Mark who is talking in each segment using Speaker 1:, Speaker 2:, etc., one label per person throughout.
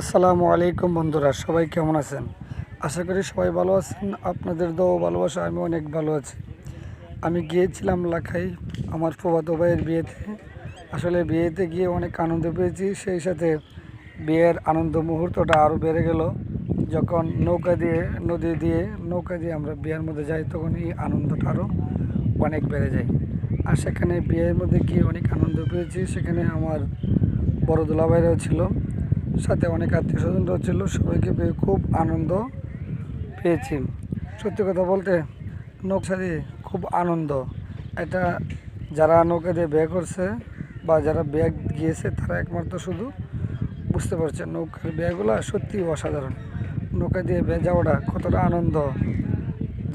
Speaker 1: আসসালামু আলাইকুম বন্ধুরা, সবাই কেমন আছেন? আশা করি সবাই ভালো আছেন। আপনাদের দোয়া ও ভালোবাসা আমি অনেক ভালো আছি। আমি গিয়েছিলাম লাখাই আমার ফুফাতো ভাইয়ের বিয়েতে। আসলে বিয়েতে গিয়ে অনেক আনন্দ পেয়েছি, সেই সাথে বিয়ের আনন্দ মুহূর্তটা আরও বেড়ে গেল যখন নৌকা দিয়ে আমরা বিয়ের মধ্যে যাই, তখন এই আনন্দটা আরও অনেক বেড়ে যায়। আর সেখানে বিয়ের মধ্যে গিয়ে অনেক আনন্দ পেয়েছি। সেখানে আমার বড় দুলাভাইরাও ছিল, সাথে অনেক আত্মীয় স্বজনরাও ছিল। সবাইকে পেয়ে খুব আনন্দ পেয়েছি। সত্যি কথা বলতে নৌকা দিয়ে খুব আনন্দ। এটা যারা নৌকা দিয়ে বিয়ে করছে বা যারা বিয়ে গিয়েছে তারা একমাত্র শুধু বুঝতে পারছে নৌকার বিয়েগুলো সত্যিই অসাধারণ। নৌকা দিয়ে বিয়ে যাওয়াটা কতটা আনন্দ,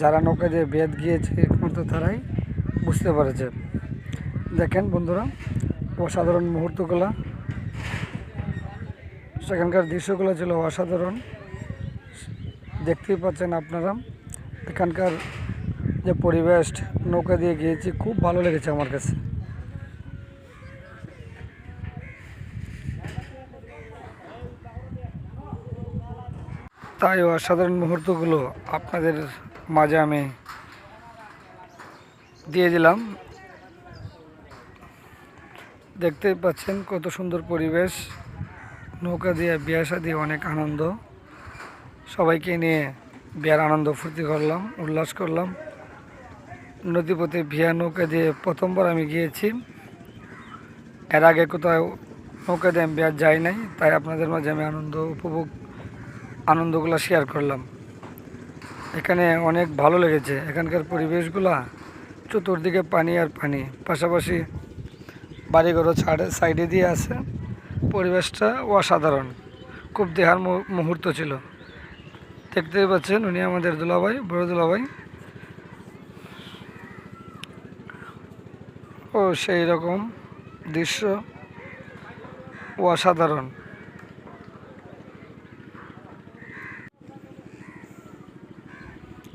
Speaker 1: যারা নৌকা দিয়ে বিয়ে গিয়েছে একমাত্র তারাই বুঝতে পারছে। দেখেন বন্ধুরা, অসাধারণ মুহূর্তগুলো, সেখানকার দৃশ্যগুলো ছিল অসাধারণ। দেখতেই পাচ্ছেন আপনারা এখানকার যে পরিবেশ, নৌকা দিয়ে গিয়েছি, খুব ভালো লেগেছে আমার কাছে। তাই অসাধারণ মুহূর্তগুলো আপনাদের মাঝে আমি দিয়ে দিলাম। দেখতেই পাচ্ছেন কত সুন্দর পরিবেশ। নৌকা দিয়ে বিয়ে শাদী অনেক আনন্দ, সবাইকে নিয়ে বিয়ার আনন্দ ফুর্তি করলাম, উল্লাস করলাম। নদীপথে বিয়া নৌকা দিয়ে প্রথমবার আমি গিয়েছি, এর আগে কোথাও নৌকা দিয়ে আমি বিয়ার যাই নাই, তাই আপনাদের মাঝে আমি আনন্দগুলো শেয়ার করলাম। এখানে অনেক ভালো লেগেছে, এখানকার পরিবেশগুলা, চতুর্দিকে পানি আর পানি, পাশাপাশি বাড়িঘরও সাইডে দিয়ে আছে। পরিবেশটা অসাধারণ, খুব দেখার মুহূর্ত ছিল। দেখতেই পাচ্ছেন উনি আমাদের দুলাভাই, বড় দুলাভাই। ও সেই রকম দৃশ্য অসাধারণ।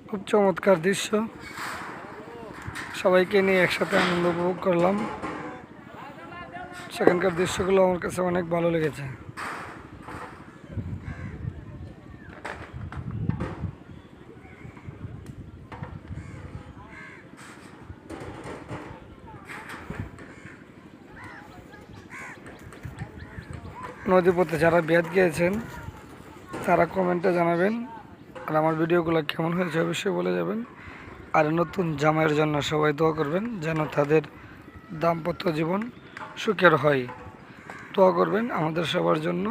Speaker 1: খুব চমৎকার দৃশ্য, সবাইকে নিয়ে একসাথে আনন্দ উপভোগ করলাম। সেখানকার দৃশ্যগুলো আমার কাছে অনেক ভালো লেগেছে। নদীপথে যারা বিয়াত গিয়েছেন তারা কমেন্টে জানাবেন, আর আমার ভিডিওগুলো কেমন হয়েছে অবশ্যই বলে যাবেন। আর নতুন জামাইয়ের জন্য সবাই দোয়া করবেন যেন তাদের দাম্পত্য জীবন সুখের হয়। দোয়া করবেন আমাদের সবার জন্য।